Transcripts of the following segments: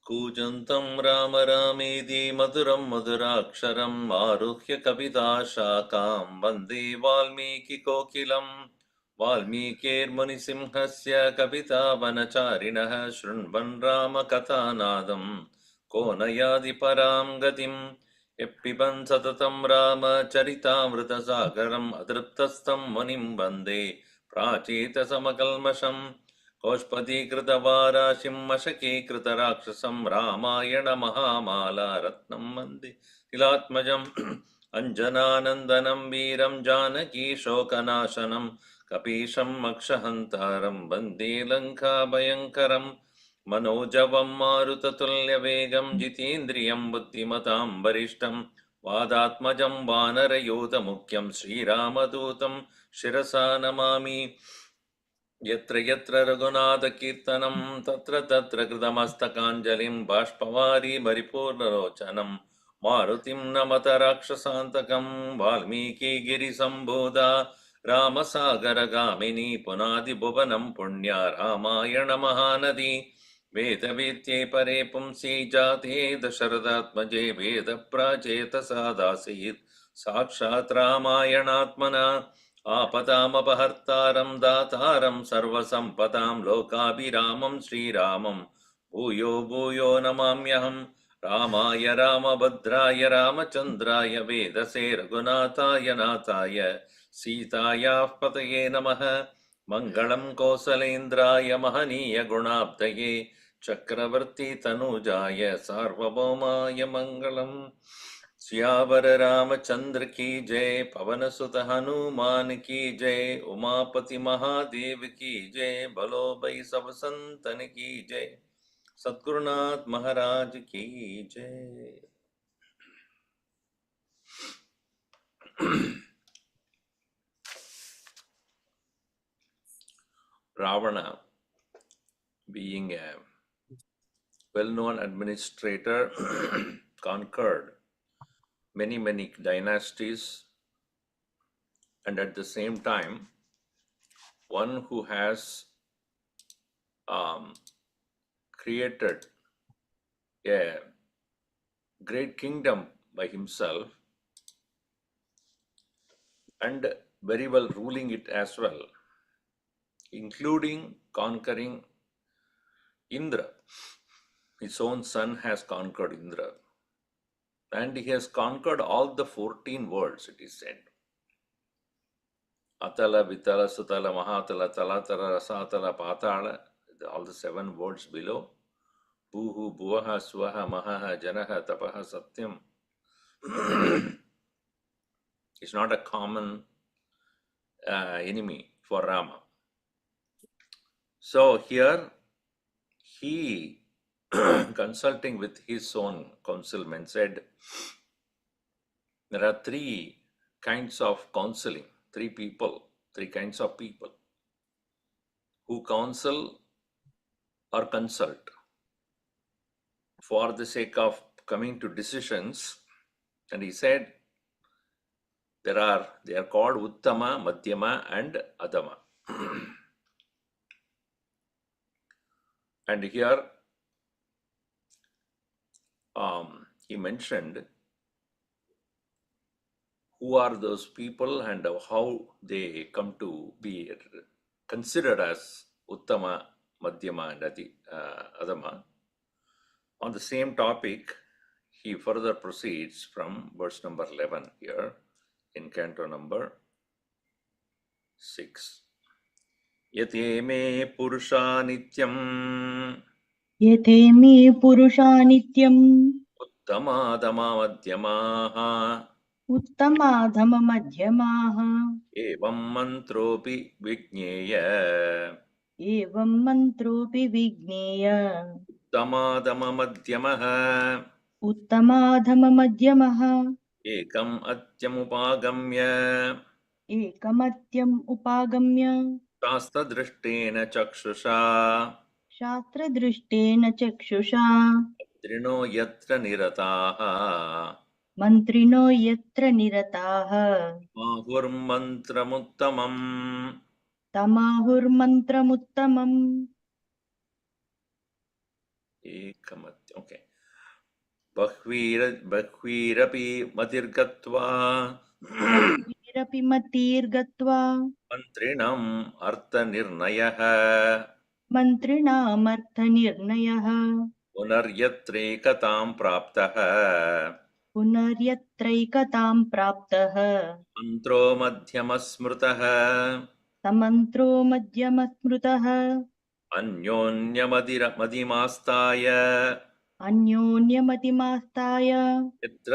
कूजन्तं राम रामेति मधुरं मधुराक्षरम् आरुह्य कविताशाखां वन्दे वाल्मीकिकोकिलम्। वाल्मीकिर्मुनिसिंहस्य कवितावनचारिणः शृण्वन् रामकथानादं को न याति परां गतिम्। यः पिबन् सततं रामचरितामृतसागरम् अतृप्तस्तं मुनिं वन्दे प्राचेतसमकल्मषम्। कौष्पदीकृतवाराशिं मशकीकृतराक्षसं रामायणमहामाला रत्नं वन्दे तिलात्मजम्। अञ्जनानन्दनं वीरं जानकीशोकनाशनं कपीशं मक्षहन्तारं वन्दे लङ्काभयङ्करं। मनोजवं मारुततुल्यवेगं जितेन्द्रियं बुद्धिमतां वरिष्ठं वादात्मजं वानरयूथमुख्यं श्रीरामदूतं शिरसा नमामि। यत्र यत्र रघुनाथकीर्तनं तत्र तत्र कृतमस्तकाञ्जलिं बाष्पवारी परिपूर्णलोचनं मारुतिं नमत राक्षसान्तकं। वाल्मीकिगिरिसम्भूता रामसागरगामिनी पुनादिभुवनं पुण्या रामायणमहानदी। वेदवेद्ये परे पुंसि जाते दशरथात्मजे वेदप्राचेतसादासीत् साक्षात् रामायणात्मना। आपदामपहर्तारं दातारं सर्वसम्पदां लोकाभिरामं श्रीरामं भूयो भूयो नमाम्यहम्। रामाय रामभद्राय रामचन्द्राय वेदसे रघुनाथाय नाथाय सीतायाः पतये नमः। मङ्गलं कौसलेन्द्राय महनीय गुणाब्धये चक्रवर्ती तनूजाय सार्वभौमाय मङ्गलम्। सियावर रामचंद्र की जय, पवन सुत हनुमान की जय, उमापति महादेव की जय, भलो भई सब संतन की जय, सद्गुरुनाथ महाराज की जय। Ravana, being a well-known administrator, conquered many dynasties, and at the same time, one who has created a great kingdom by himself and very well ruling it as well, including conquering Indra. His own son has conquered Indra, and he has conquered all the 14 worlds, it is said. Atala, Vitala, Sutala, Mahatala, Talatala, Rasatala, Patala, all the 7 worlds below. Bhuhu, Bhuvaha, Swaha, Mahaha, Janaha, Tapaha, Satyam. It's not a common enemy for Rama. So here he, consulting with his own councilmen, said there are 3 kinds of counseling, 3 kinds of people who counsel or consult for the sake of coming to decisions. And he said they are called Uttama, Madhyama and Adama. And here he mentioned who are those people and how they come to be considered as Uttama, Madhyama and Adama. On the same topic, he further proceeds from verse number 11 here. in canto number 6. Yate me purusha nityam यथेमे पुरुषा नित्यम् uttamadama madhyamaha उत्तमाधममध्यमाः evam mantropi vigneya एवं मन्त्रोऽपि विज्ञेय uttamadama madhyamaha उत्तमाधममध्यमः ekam atyamupagamya एकमत्यम् उपागम्य शास्त्रदृष्टेन चक्षुषा शास्त्रदृष्टेन चक्षुषा त्रिणो यत्र निरताः मन्त्रिणो यत्र निरताः माहुर्मन्त्रमुत्तमम् तमाहुर्मन्त्रमुत्तमम् एकमत् okay बह्वीरपि मतिर्गत्वा बह्वीरपि मतिर्गत्वा मन्त्रिणम् अर्थनिर्णयः मन्त्रिणामर्थनिर्णयः पुनर्यत्रैकतां प्राप्तः पुनर्यत्रैकतां प्राप्तः मन्त्रो मध्यमस्मृतः समन्त्रो मध्यमस्मृतः अन्योन्यमदिमदिमास्ताय अन्योन्यमतिमास्ताय यत्र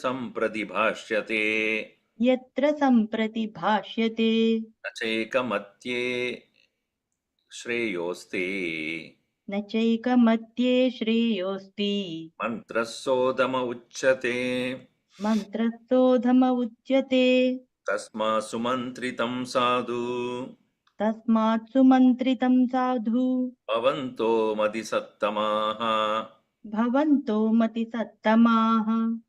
सम्प्रतिभाष्यते यत्र सम्प्रति भाष्यते न चैकमत्ये श्रेयोस्ते न चैकमत्ये श्रेयोऽस्ति मन्त्रस्सोदम उच्यते मन्त्रस्थोधम उच्यते तस्मात् सुमन्त्रितं साधु तस्मात् सुमन्त्रितं साधु भवन्तो मदिसत्तमाः भवन्तो मतिसत्तमाः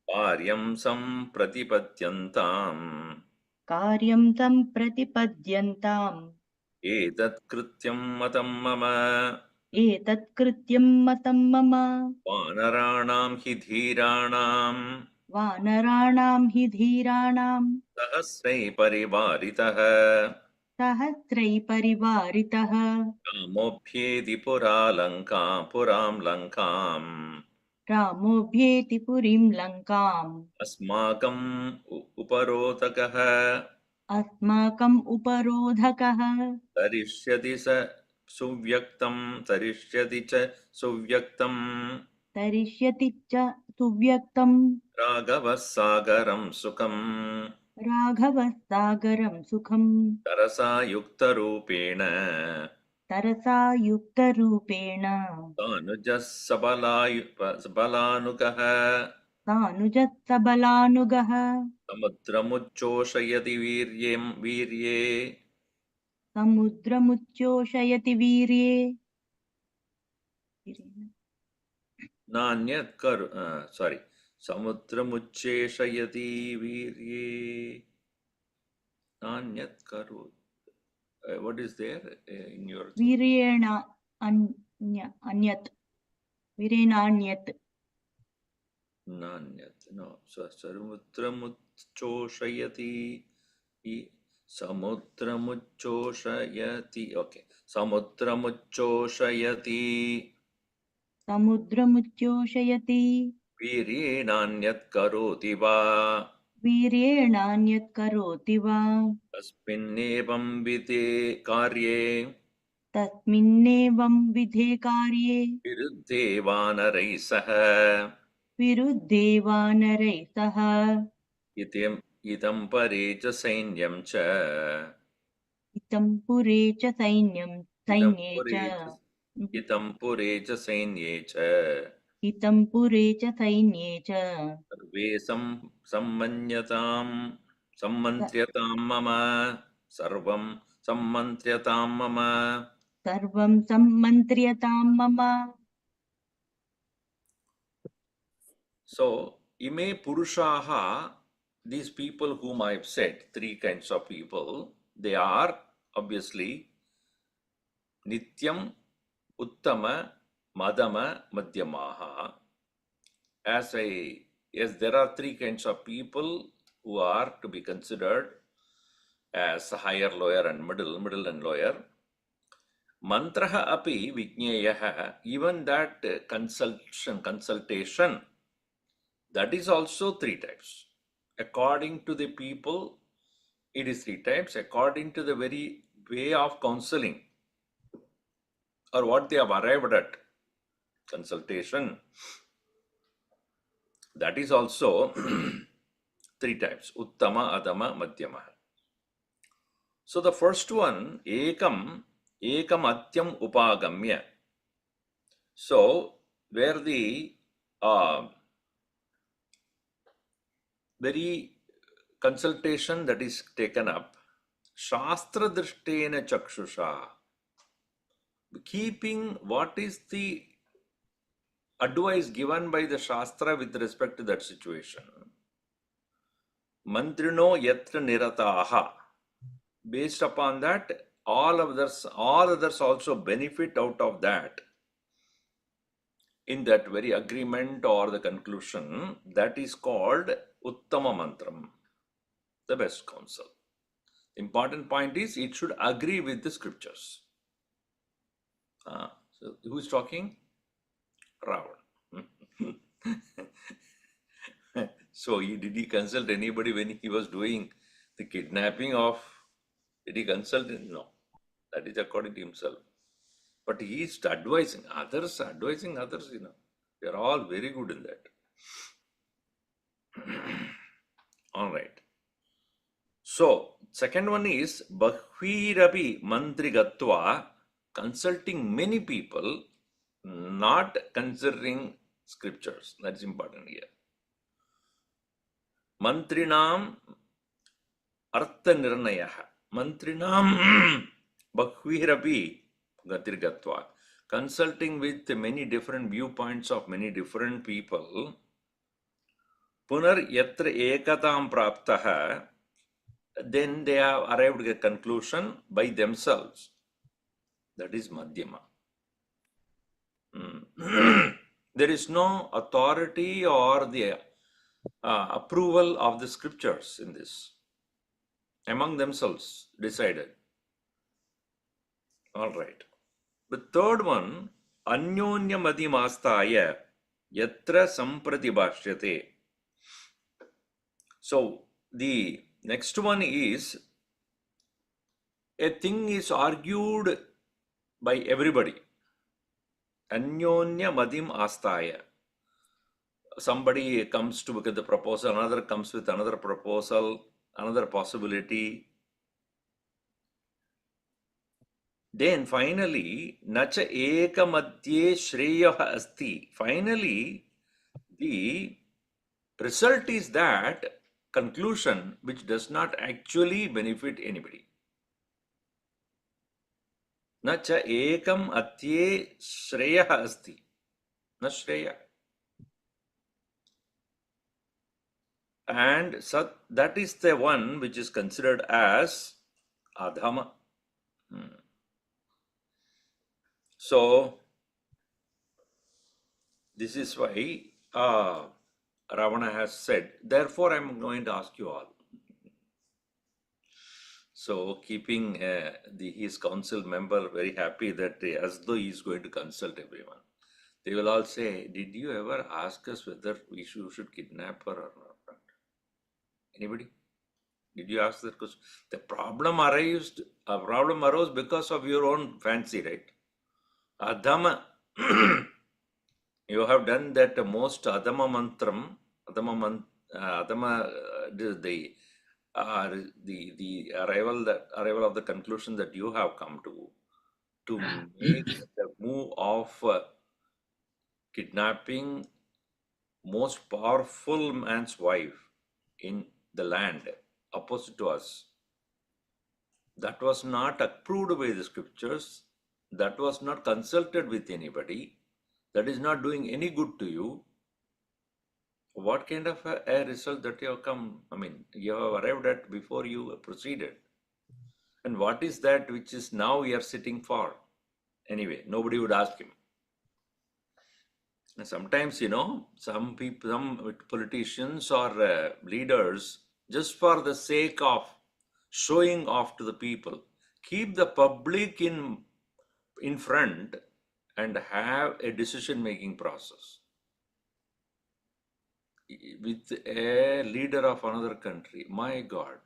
कार्यं सम्प्रतिपद्यन्ताम् कार्यं सम्प्रतिपद्यन्ताम् एतत् कृत्यं मतं मम एतत् कृत्यं मतं मम वानराणां हि धीराणां वानराणां हि धीराणां सहस्रै परिवारितः सहस्रैः परिवारितः कामोऽभ्येति पुरां लङ्काम् रामोऽभ्येति पुरीं लङ्काम् अस्माकम् उपरोधकः अस्माकम् उपरोधकः तरिष्यति च सुव्यक्तम् तरिष्यति च सुव्यक्तम् राघवः सागरं सुखम् राघवः सागरं सुखम् तरसा युक्तरूपेण तरसा युक्तरूपेण तानुजः सबलानुगः तानुजः सबलानुगः समुद्रमुच्चोषयति वीर्ये समुद्रमुच्चोषयति वीर्ये नान्यत् समुद्रमुच्चेषयति वीर्ये नान्यत् करोति. What is there in your thing? वीर्येण अन्यत् वीरेणान्यत् नान्यत् no समुद्रमुच्चोषयति समुद्रमुच्चोषयति okay समुद्रमुच्चोषयति समुद्रमुच्चोषयति वीर्येणान्यत् करोति वा वीर्येणान्यत् करोति वा तस्मिन्नेवं विधे कार्ये तस्मिन्नेवं विधे कार्ये विरुद्धे वानरैः सह विरुद्धे वानरैः सह इदं परे च सैन्यं च इतं पुरे च सैन्ये च इतं पुरे च सैन्ये च सर्वे सम्मन्यतां मम सर्वं सम्मन्त्र्यतां मम सर्वं सम्मन्त्र्यतां मम. So ime purushaha, these people whom I have said, three kinds of people, they are obviously nityam, uttama, madama, madhyamaha. Yes, there are three kinds of people who are to be considered as higher, lower and middle and lower. Mantraha api vijñeyaha, even that consultation That is also three types. According to the people, it is three types. According to the very way of counseling or what they have arrived at, consultation, that is also three types. Uttama, Adama, Madhyama. So the first one, Ekam Atyam Upagamya. So where the very consultation that is taken up, Shastra Drishtena Chakshusha, keeping what is the advice given by the Shastra with respect to that situation. Mantrino Yatra Nirataha. Based upon that, all others also benefit out of that. In that very agreement or the conclusion, that is called Uttama Mantram, the best counsel. The important point is it should agree with the scriptures. So who is talking? Ravan. So did he consult anybody when he was doing the kidnapping of? Did he consult? No. That is according to himself. But he is advising others, They are all very good in that. All right. So, second one is Bahvirapi Mantrigatva, consulting many people, not considering scriptures. That's important here. Mantrinam Artha Nirnayaha. Mantrinam Bahvirapi Gatirgatva. Consulting with many different viewpoints of many different people. Punar Yatra Ekatam Praptaha. Then they have arrived at a conclusion by themselves. That is Madhyama. There is no authority or the approval of the scriptures in this. Among themselves decided. All right. The third one, Anyonya Madhimastaya Yatra Sampratibhashyate. So the next one is a thing is argued by everybody. Anyonya Madhim Astaya. Somebody comes to look at the proposal, another comes with another proposal, another possibility. Then finally, Nacha Eka Madhye Shreya Asti. Finally, the result is that conclusion which does not actually benefit anybody. Nacha Ekam Atye Shreya Asti. Na Shreya. And that is the one which is considered as Adhama. So, this is why Ravana has said, therefore I am going to ask you all. So, keeping his council member very happy that as though he is going to consult everyone. They will all say, did you ever ask us whether we should kidnap her or not? Anybody? Did you ask that question? The problem arose because of your own fancy, right? Adhama, you have done that most Adhama mantram, the arrival of the conclusion that you have come to make the move of kidnapping most powerful man's wife in the land opposite to us. That was not approved by the scriptures. That was not consulted with anybody. That is not doing any good to you. What kind of a result that you have you have arrived at before you proceeded? And what is that which is now we are sitting for? Anyway, nobody would ask him. And sometimes, some people, some politicians or leaders, just for the sake of showing off to the people, keep the public in front and have a decision-making process. with a leader of another country. My God,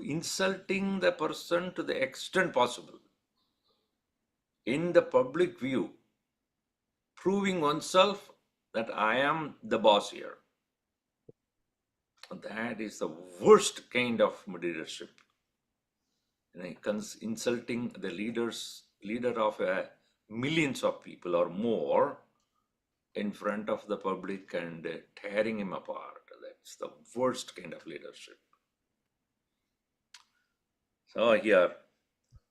insulting the person to the extent possible in the public view, proving oneself that I am the boss here. That is the worst kind of leadership. Insulting the leader of millions of people or more in front of the public and tearing him apart. That's the worst kind of leadership. So here,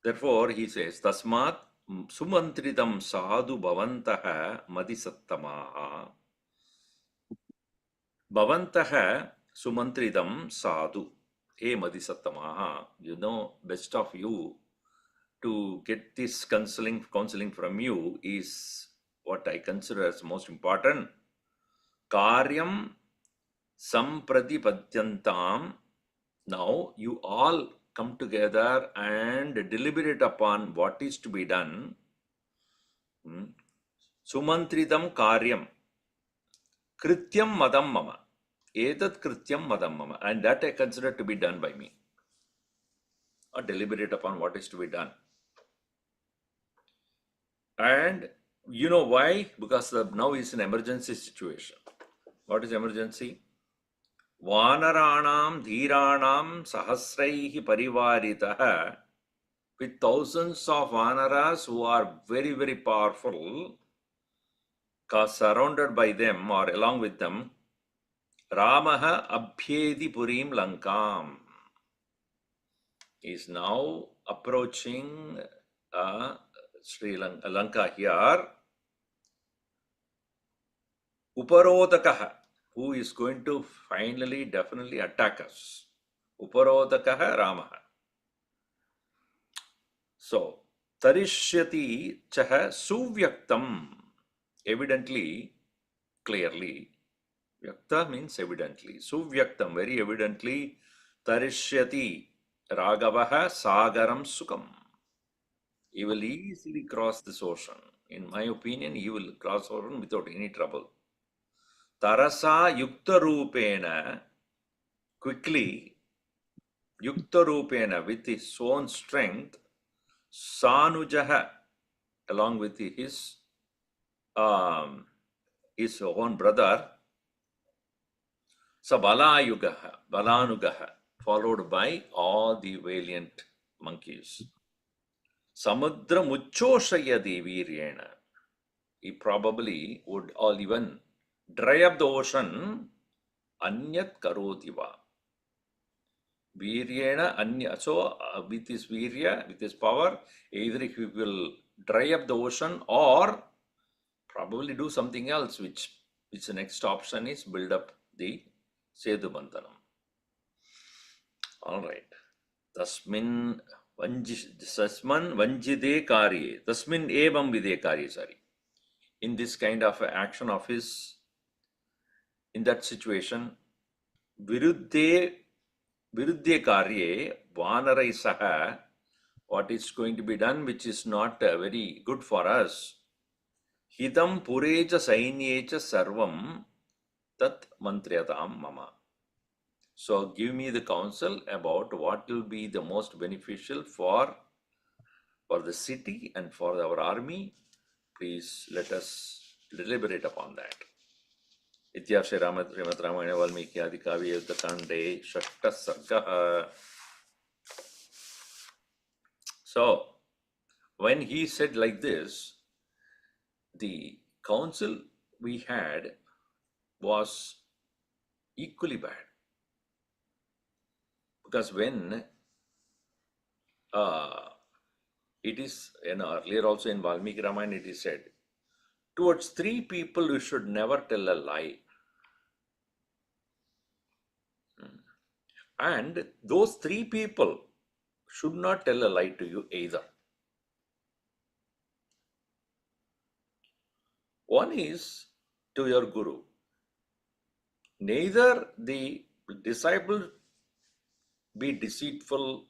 therefore, he says, Tasmat sumantritam sadhu bhavantaha madisattamaha. Bhavantaha sumantritam sadhu. Hey madisattamaha, you know, best of you to get this counseling from you is what I consider as most important. Karyam sampratipadyantam. Now you all come together and deliberate upon what is to be done. Sumantritam karyam krityam madam mama. Etat krityam madam mama. And that I consider to be done by me. Or deliberate upon what is to be done. And you know why? Because now is an emergency situation. What is emergency? Vanaranam dhiranam sahasraihi parivaritaha. With thousands of vanaras who are very, very powerful, surrounded by them or along with them, Ramaha abhyedi purim lankam is now approaching Sri Lanka here. Uparodakaha, who is going to finally, definitely attack us. Uparodakaha Ramaha. So, tarishyati chaha suvyaktam, evidently, clearly. Vyakta means evidently. Suvyaktam, very evidently. Tarishyati ragavaha sagaram sukam. He will easily cross this ocean. In my opinion, he will cross ocean without any trouble. Tarasa yukta rupena, quickly, yukta rupena, with his own strength, sanujaha, along with his own brother, balanugaha, followed by all the valiant monkeys. Samudra muchoshayadi viryena. He probably would all even dry up the ocean. Anyat karotiva. Viryena anya. So with his virya, with his power, either he will dry up the ocean or probably do something else, which the next option is build up the Sedu Bandhanam. All right. Tasmin vanjide karye. Tasmin evam vide karye, sorry. In this kind of action of his, in that situation, viruddhe karye vanarai saha, what is going to be done, which is not very good for us. Hidam purecha sainyecha sarvam tat mantriyatam mama. So give me the counsel about what will be the most beneficial for the city and for our army. Please let us deliberate upon that. Ityashe Srimad Ramayana Valmiki Adikavi Yuddhakande Sarga. So, when he said like this, the counsel we had was equally bad. Because when it is, earlier also in Valmiki Ramayan it is said, towards three people you should never tell a lie. And those three people should not tell a lie to you either. One is to your guru. Neither the disciple be deceitful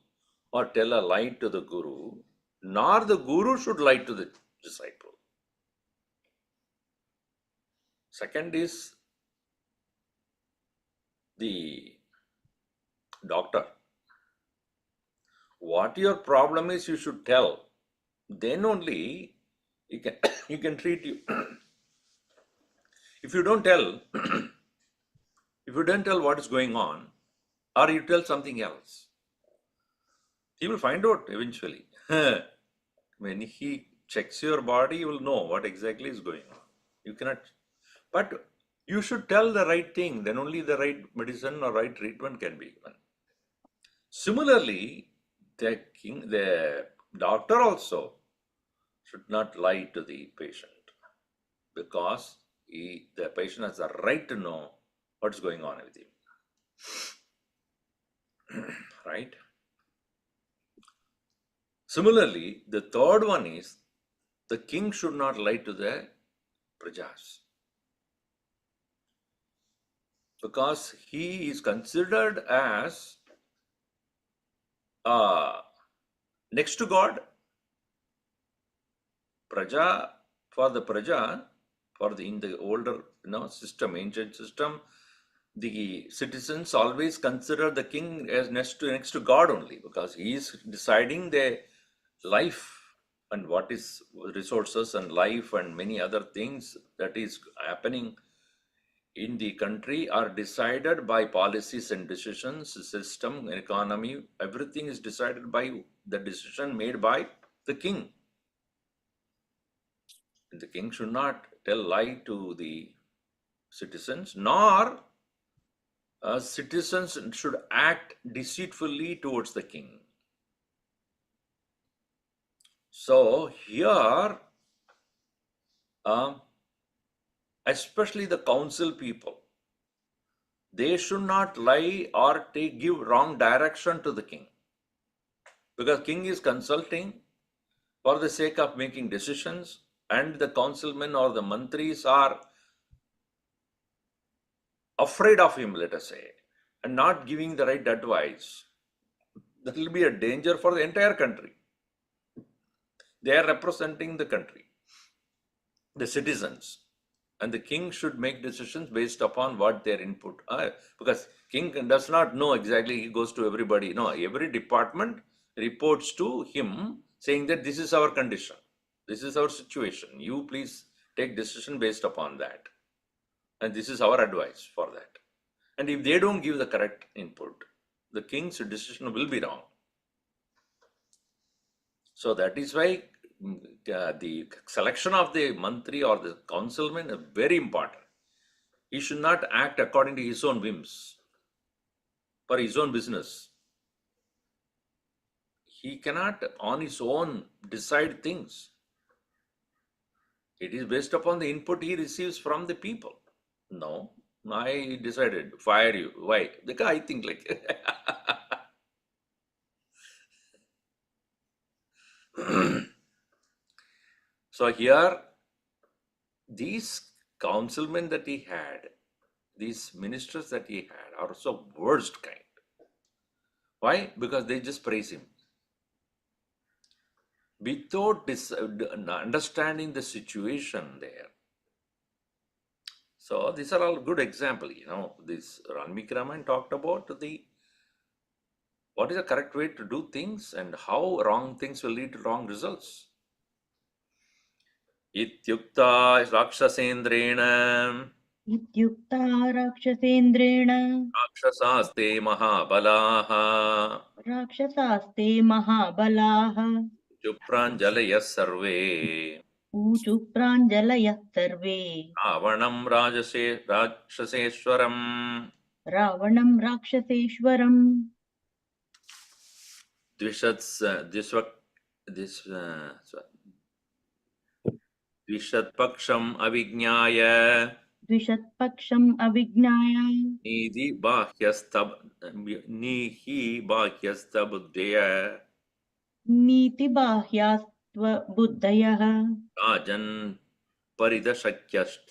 or tell a lie to the guru, nor the guru should lie to the disciple. Second is the doctor. What your problem is, you should tell. Then only he can he can treat you. If you don't tell, if you don't tell what is going on, or you tell something else, he will find out eventually. When he checks your body, you will know what exactly is going on. You cannot, but you should tell the right thing. Then only the right medicine or right treatment can be given. Similarly, the doctor also should not lie to the patient, because the patient has the right to know what's going on with him. Right? Similarly, the third one is the king should not lie to the prajas, because he is considered as next to God. Praja, for the praja, in the older system, ancient system, the citizens always consider the king as next to God only, because he is deciding the life and what is resources and life and many other things that is happening in the country are decided by policies and decisions, system, economy. Everything is decided by the decision made by the king. The king should not tell lie to the citizens, nor citizens should act deceitfully towards the king. So here, especially the council people, they should not lie or give wrong direction to the king, because king is consulting for the sake of making decisions, and the councilmen or the mantris are afraid of him, let us say, and not giving the right advice. That will be a danger for the entire country. They are representing the country, the citizens, and the king should make decisions based upon what their input are, because king does not know exactly. He goes to everybody. No, every department reports to him saying that this is our condition, this is our situation, you please take decision based upon that, and this is our advice for that. And if they don't give the correct input, the king's decision will be wrong. So that is why the selection of the mantri or the councilman is very important. He should not act according to his own whims, for his own business. He cannot on his own decide things. It is based upon the input he receives from the people. No, I decided to fire you. Why? Because I think like. So here, these councilmen that he had, these ministers that he had, are so worst kind. Why? Because they just praise him without understanding the situation there. So these are all good examples. This Valmiki Ramayan talked about what is the correct way to do things and how wrong things will lead to wrong results. Ityukta rakshasendrena इत्युक्ता राक्षसेन्द्रेण rakshasaaste mahabalaha राक्षसास्ते महाबलाः chupranjalayas sarve ऊचु प्राञ्जलयः survey ravanam rakshaseshwaram रावणं राक्षसेश्वरम् द्विषत्पक्षम् अविज्ञाय द्विषत्पक्षम् अविज्ञाय नीहि बाह्यस्तबुद्धय नीतिबाह्यास्त्वबुद्धयः राजन् परिदशक्यश्च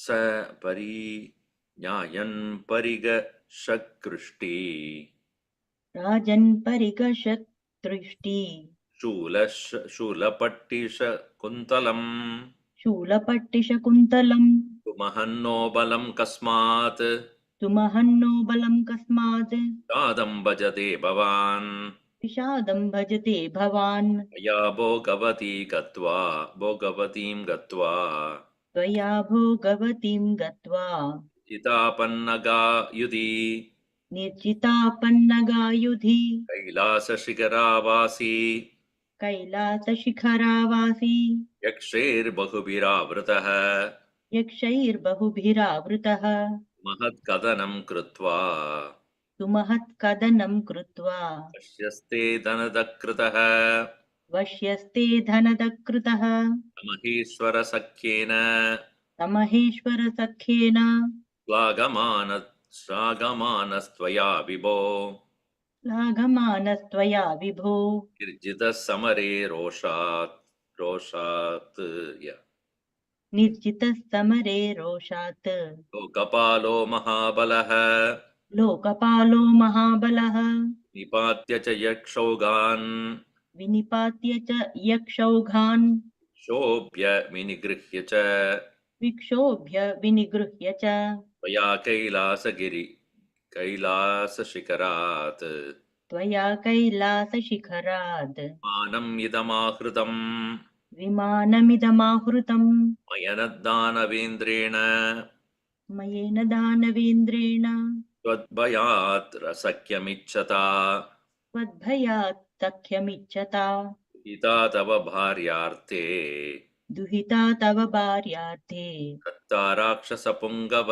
स परिज्ञायन् परिगशकृष्टि राजन् परिगशदृष्टि शूलपट्टिशकुन्तलम् शूलपट्टिशकुन्तलम् Mahanno balam kasmat सुमहन्नो बलं कस्मात् Yadam bhajate bhavan विषादं भजते भवान् Maya bhogavatim gatva त्वया भोगवतीं गत्वा Itapannaga yudhi निर्जितापन्नगायुधि Kailasa shigaravasi कैलासशिखरावासी Yakshir bahubhiravratah यक्षैर्बहुभिरावृतः Mahat kadanam krutva सुमहत्कदनं कृत्वा Asyaste dhanadakritah वश्यस्ते धनदकृतः Maheshwara sakyena समहेश्वरसख्येन श्लाघमानस्त्वया विभो लाघमानस्त्वया विभो निर्जितः समरे रोषात् निर्जितः समरे रोषात् लोकपालो महाबलः लोकपालो महाबलः निपात्य च यक्षौगान् विनिपात्य च यक्षौघान् क्षोभ्य विनिगृह्य च विक्षोभ्य विनिगृह्य च त्वया कैलासशिखरात् त्वया कैलासशिखरात् मानम् इदमाहृतम् विमानमिदमाहृतम् मयनद्दानवेन्द्रेण मयेन दानवेन्द्रेण त्वद्भयात् सख्यमिच्छता त्वद्भयात् सख्यमिच्छता पिता तव भार्यार्थे दुहिता तव भार्यार्थे दत्ता राक्षसपुङ्गव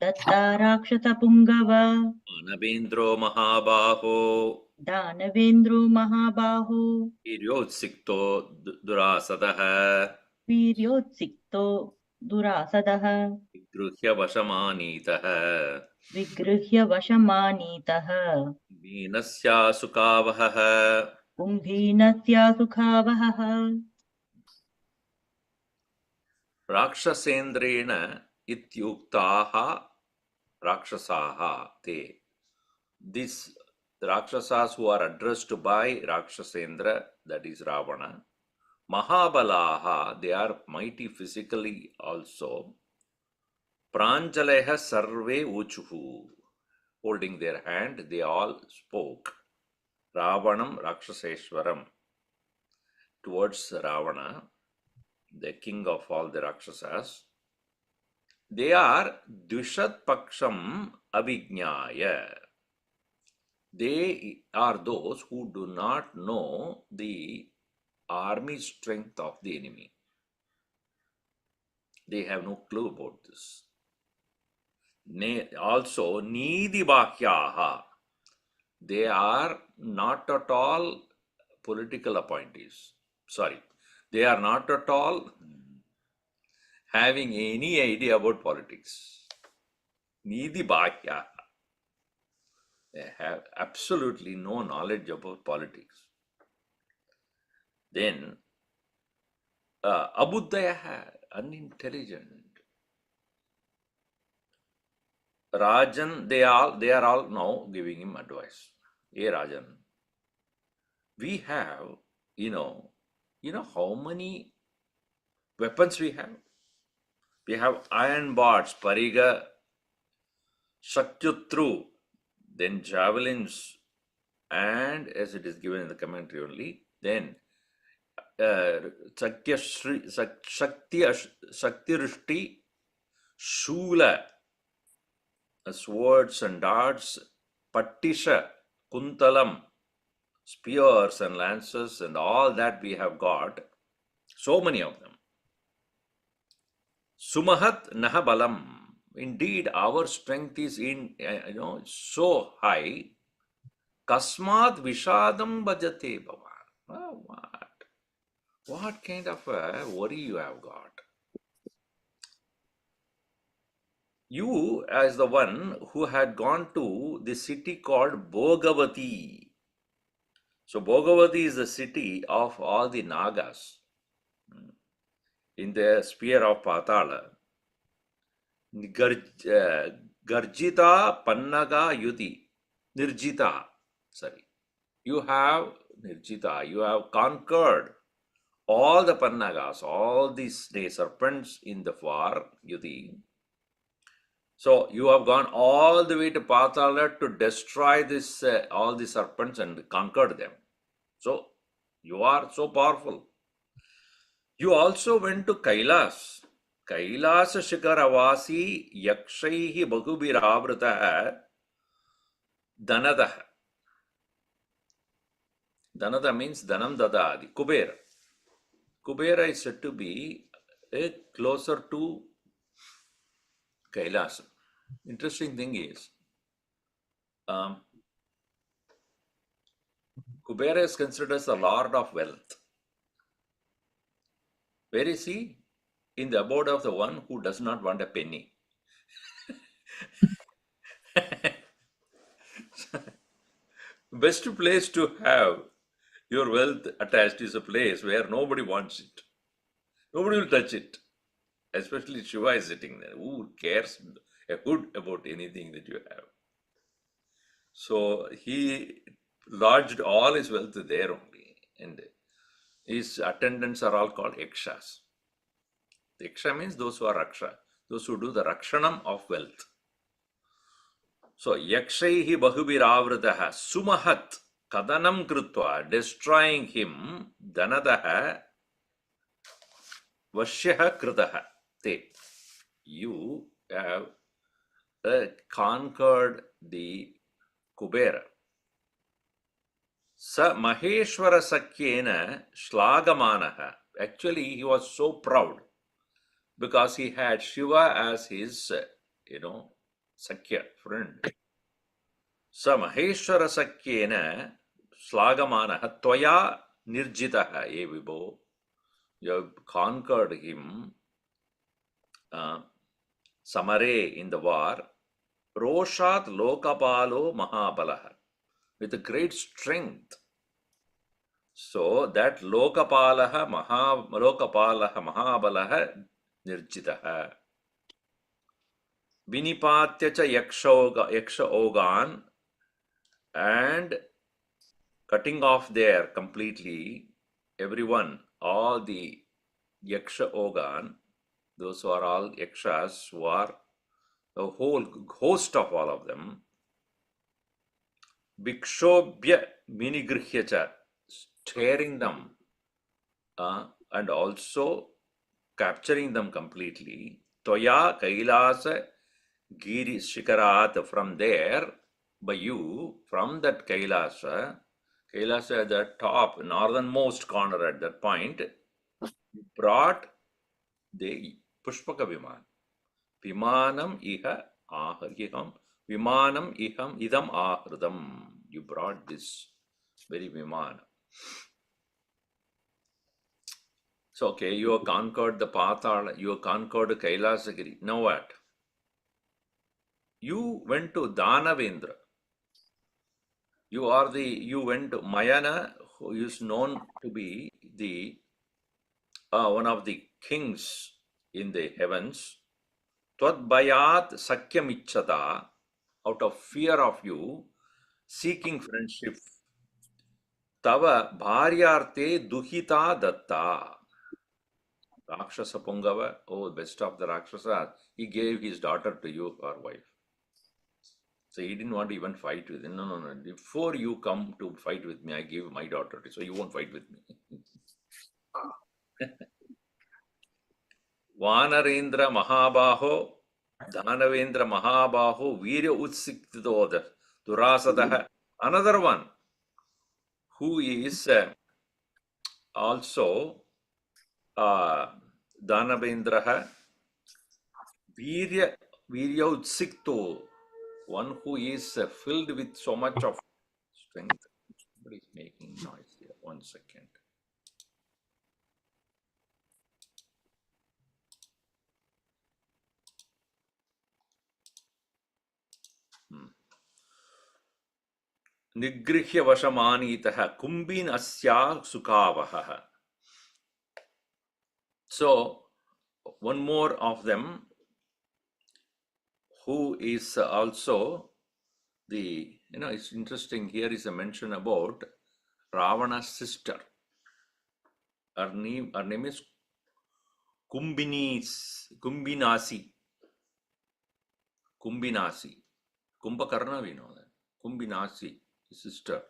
दत्ता राक्षसपुङ्गव मानवेन्द्रो महाबाहो दानवेन्द्रो महाबाहो वीर्योत्सिक्तो दुरासदः वीर्योत्सिक्तो दुरासदः विगृह्य वशमानीतः विगृह्य वशमानीतः मीनस्यासुकावहः कुम्भीनस्यासुखावहः राक्षसेन्द्रेण इत्युक्ताः राक्षसाः ते. These Rakshasas who are addressed by Rakshasendra, that is Ravana, Mahabalaha, they are mighty physically also. Pranjaleha sarve uchuhu, holding their hand, they all spoke. Ravanam Rakshaseshwaram, towards Ravana, the king of all the Rakshasas. They are Dvishat Paksham Avijnaya. They are those who do not know the army strength of the enemy. They have no clue about this. Also, Nidhi Bhakyaha. They are not at all political appointees. Sorry, they are not at all having any idea about politics. Nidhi Bhakyaha. They have absolutely no knowledge about politics. Then, Abuddhayaha, unintelligent. Rajan, they are all now giving him advice. Hey Rajan, we have, you know how many weapons we have? We have iron bars, pariga, shakyutru, then javelins, and as it is given in the commentary only, then Shaktirishti, Shula, swords and darts, Pattisha, Kuntalam, spears and lances, and all that we have got, so many of them. Sumahat Nahabalam, indeed our strength is so high. Kasmat Vishadam Bhajate Bhavan. Oh, what kind of a worry you have got? You, as the one who had gone to the city called Bhogavati. So Bhogavati is the city of all the Nagas in the sphere of Patala. Garjita Pannaga Yuti. Nirjita. Sorry. You have Nirjita. You have conquered all the Pannagas, all these snake serpents in the war, Yudhi. So you have gone all the way to Patala to destroy this all the serpents and conquered them. So you are so powerful. You also went to Kailas. Kailas Shikaravasi Yakshaihi Bahubiravrata Danadah. Danada means Danam Dadadi. Kubera. Kubera is said to be closer to Kailas. Interesting thing is, Kubera is considered as the lord of wealth. Where is he? In the abode of the one who does not want a penny. Best place to have your wealth attached is a place where nobody wants it. Nobody will touch it. Especially Shiva is sitting there. Who cares a hood about anything that you have? So he lodged all his wealth there only. And his attendants are all called Yakshas. Yaksha means those who are Raksha, those who do the Rakshanam of wealth. So Yakshaihi Bahubiravrataha Sumahat Kadanam Krutva, destroying him, Danadaha Vashyaha Kritaha. Te. You have conquered the Kubera. Sa Maheshwara Sakyena Shlagamanaha. Actually, he was so proud because he had Shiva as his, Sakya friend. Sa Maheshwara Sakyena Shlagamanaha Tvaya Nirjitaha. Ye Vibho, you have conquered him. Samare in the war. Roshat Lokapalo Mahabalaha. With a great strength. So that Lokapalaha Mahabalaha Nirjitaha. Vinipatya cha Yaksha Ogan, and cutting off there completely everyone, all the Yaksha Ogan, those who are all Yakshas, who are a whole host of all of them. Bhikshobhya Minigrihyacha, tearing them and also capturing them completely. Toya Kailasa Giri Shikarat, from there, by you, from that Kailasa at the top, northernmost corner at that point, brought the Pushpaka Viman. Vimanam iha ahritam. Vimanam iham idam ahridam. You brought this very Vimana. So, okay, you have conquered the Patala, you have conquered Kailasagiri. Now what? You went to Danavendra. You went to Mayana, who is known to be the one of the kings in the heavens. Twadbayat Sakyamichata, out of fear of you, seeking friendship. Tava Bharyarte Duhita Datta. Rakshasa Pungava, oh, best of the Rakshasas, he gave his daughter to you, our wife. So he didn't want to even fight with him. No. Before you come to fight with me, I give my daughter to you, so you won't fight with me. Vanarendra Mahabaho, Dhanavendra Mahabaho, Virya Utsiktidodha, Durasadaha. Another one who is also Dhanavendraha, Virya Utsikto, one who is filled with so much of strength. Somebody is making noise here. 1 second. Nigrihya Vashamanitaha, Kumbin Asya Sukavaha. So, one more of them, who is also the, it's interesting, here is a mention about Ravana's sister. Her name is Kumbinasi. Kumbhakarna, we know that. Kumbinasi, sister.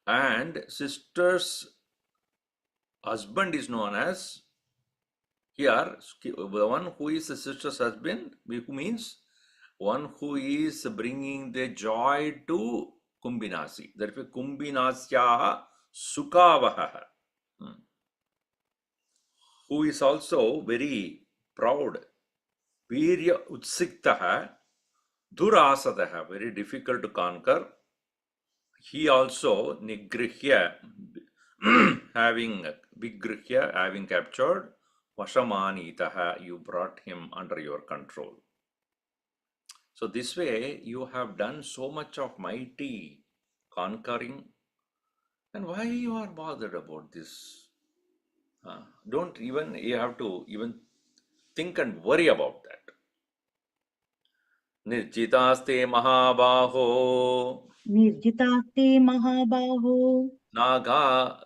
And sister's husband is known as, here, the one who is the sister's husband, who means one who is bringing the joy to Kumbinasi. Therefore, Kumbinasyaha Sukavaha, who is also very proud. Virya Utsiktaha Durasadaha, very difficult to conquer. He also Nigrihya, having Vigrihya, having captured, Vashamanitaha, you brought him under your control. So this way you have done so much of mighty conquering. And why you are bothered about this? Don't even, you have to even think and worry about that. Nirjitaste Mahabaho निर्जितास्ते महाबाहो Naga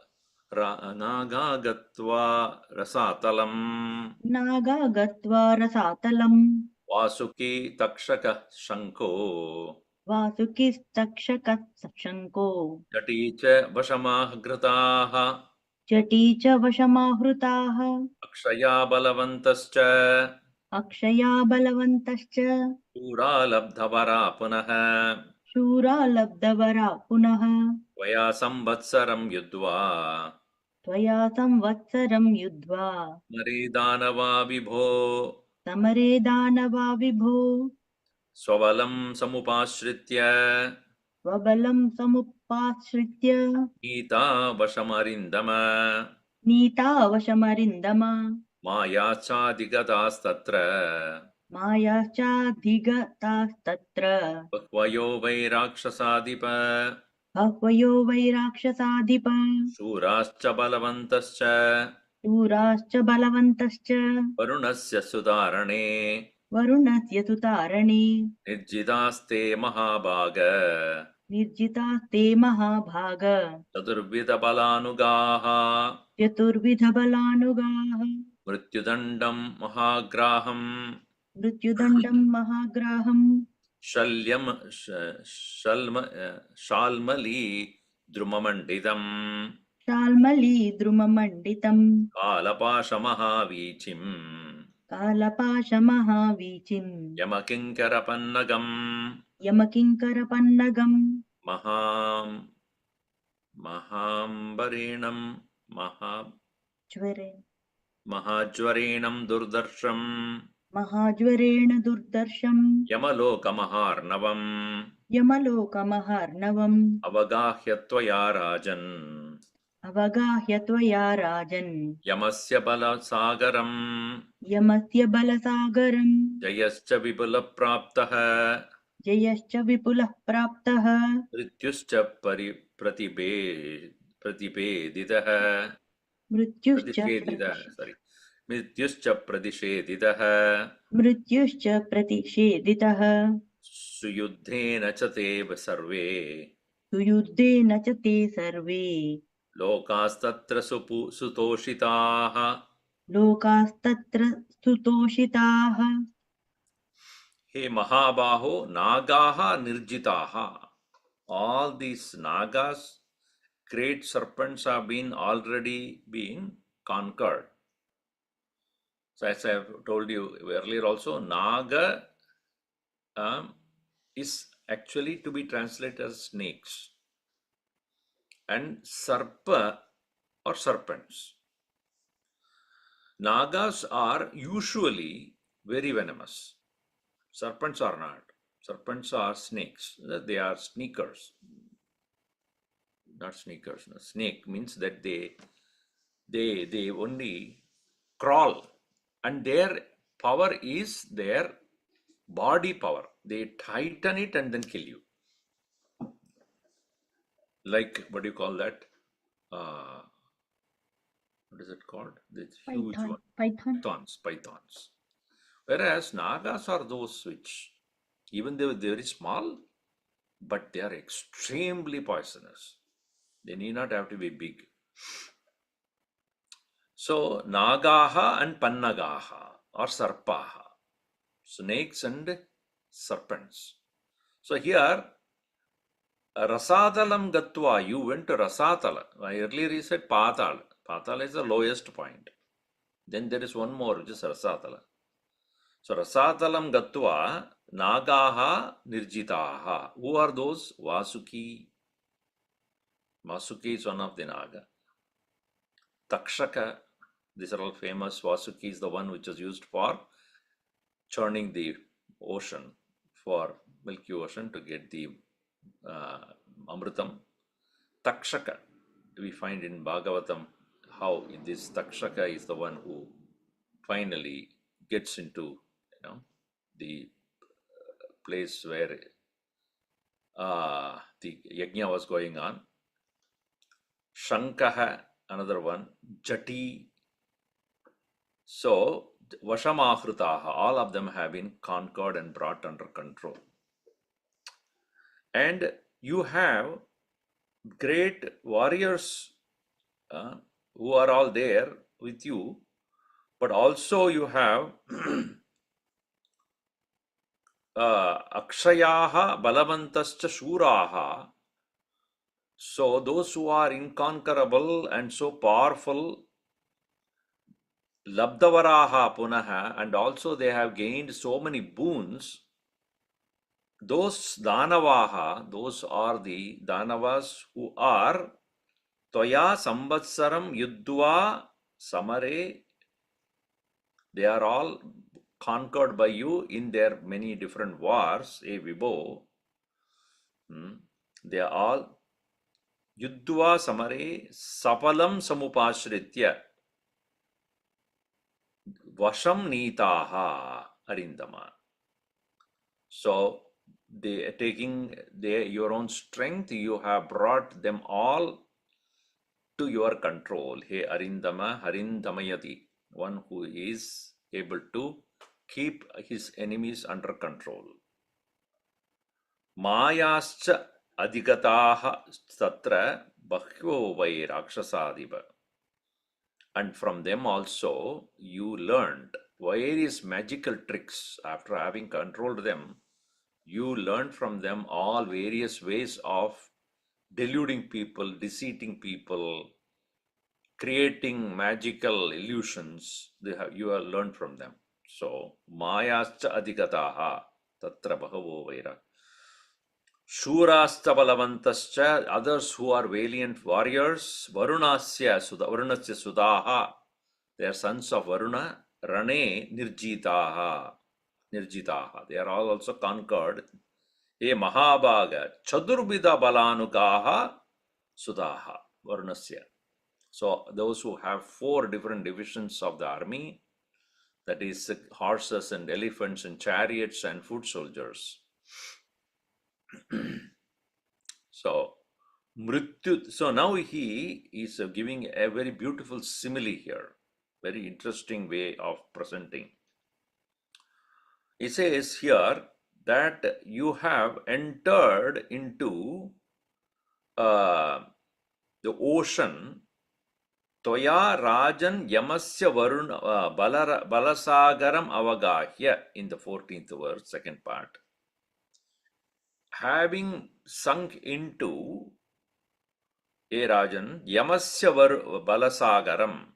Naga Gatva Rasatalam Naga गत्वा रसातलम् Vasuki Takshaka Shanko वासुकिस्तक्षकः शङ्को Jaticha Vashamah Grataha जटी च वशमाहृताः Akshaya Balavantascha अक्षया बलवन्तश्च Pura Labdhavara Punaha शूरा लब्धवरा पुनः Vaya Samvatsaram Yudva त्वया संवत्सरं युद्ध्वा Maridanava Vibho समरे दानवा विभो Swavalam Samupashritya स्वबलं समुपाश्रित्य Gita Vashamarindama नीतावशमरिन्दम Maya Chadigatas Tatra मायाश्चाधिगतास्तत्र Bhakvayo Vairakshasadipa बह्वयो वै राक्षसाधिप Surascha Balavantascha शूराश्च बलवन्तश्च Varunasya Sudarane वरुणस्य सुतारणे Nijjidaste Mahabhaga निर्जितास्ते महाभाग Chaturvida Balanugaha चतुर्विधबलानुगाः Mrityudandam Mahagraham मृत्युदण्डं महाग्राहं Shalmali Drumamandidam शाल्मलीद्रुममण्डितं Kalapashamahavichim कालपाशमहावीचिं Yamakinkarapannagam यमकिङ्करपन्नगं Mahambarenam ज्वरे Mahajwarenam Durdarsham महाज्वरेण दुर्दर्शं Yamalokamaharnavam यमलोकमहार्णवम् Avagahyattvaya rajan अवगाह्य त्वया राजन् Yamasya balasagaram यमस्य बलसागरं Jayascha vipulapraptaha जयश्च विपुलः प्राप्तः Mrityuscha pratipeditaha मृत्युश्च Mrityuscha pradishedidaha मृत्युश्च प्रतिषेधितः Suyuddhena cha te sarve सुयुद्धेन च ते सर्वे Lokastatra sutoshitaha लोकास्तत्र स्तुतोषिताः He Mahabaho Nagaha Nirjitaha. All these Nagas, great serpents, have been already been conquered. So as I have told you earlier also, Naga is actually to be translated as snakes, and Sarpa or serpents. Nagas are usually very venomous. Serpents are not. Serpents are snakes. They are sneakers. Not sneakers. No. Snake means that they only crawl, and their power is their body power. They tighten it and then kill you. Like, what do you call that? What is it called? This huge one. Pythons. Whereas Nagas are those which, even though they're very small, but they are extremely poisonous. They need not have to be big. So Nagaha and Pannagaha or Sarpaha, snakes and serpents. So here Rasatalam Gatva, you went to Rasatala. Earlier he said Patal. Patal is the lowest point. Then there is one more, which is Rasatala. So Rasatalam Gatva, Nagaha Nirjitaha. Who are those? Vasuki. Vasuki is one of the Naga. Takshaka. These are all famous. Vasuki is the one which is used for churning the ocean, for Milky Ocean to get the Amritam. Takshaka, we find in Bhagavatam how this Takshaka is the one who finally gets into the place where the yajna was going on. Shankaha, another one. Jati. So Vashamahrutāha, all of them have been conquered and brought under control. And you have great warriors who are all there with you, but also you have Akshayaha Balavantascha Shuraha. So those who are inconquerable and so powerful, Labdavaraha Punaha, and also they have gained so many boons. Those Danavaha, those are the Danavas who are Toya Samvatsaram Yuddhva Samare. They are all conquered by you in their many different wars, Vibho. They are all Yuddhva Samare Sapalam Samupashritya Vasham Nitaha Arindama. So they are taking your own strength, you have brought them all to your control. He Arindama Harindamayati, one who is able to keep his enemies under control. Mayascha adhigataha tatra bhakyo vai rakshasadiva. And from them also you learned various magical tricks. After having controlled them, you learned from them all various ways of deluding people, deceiving people, creating magical illusions. You have learned from them. So, Mayascha adhigataha tatra bhagavo vaira. Shurascha balavantascha, others who are valiant warriors. Varunasya sudaha, they are sons of Varuna. Rane nirjitaha. They are all also conquered. E Mahabhaga Chadurbida Balanukaha Sudaha Varunasya. So those who have 4 different divisions of the army, that is horses and elephants and chariots and foot soldiers. So Mrityu. So now he is giving a very beautiful simile here, very interesting way of presenting. He says here that you have entered into the ocean. Toya Rajan Yamasya Varuna Balasagaram Avagahya, in the 14th verse, second part. Having sunk into Rajan Yamasya Balasagaram.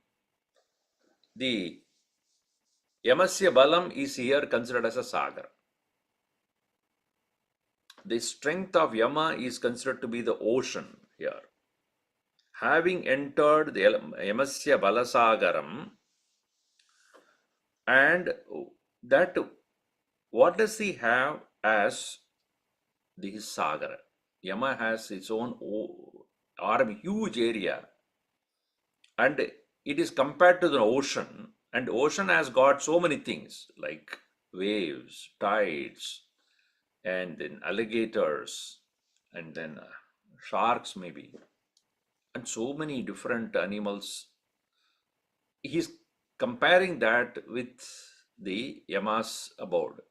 The Yamasya Balam is here considered as a sagar. The strength of Yama is considered to be the ocean here. Having entered the Yamasya Balasagaram, and that, what does he have as the Sagar? Yama has its own army, huge area, and it is compared to the ocean, and ocean has got so many things like waves, tides, and then alligators, and then sharks maybe, and so many different animals. He's comparing that with the Yama's abode.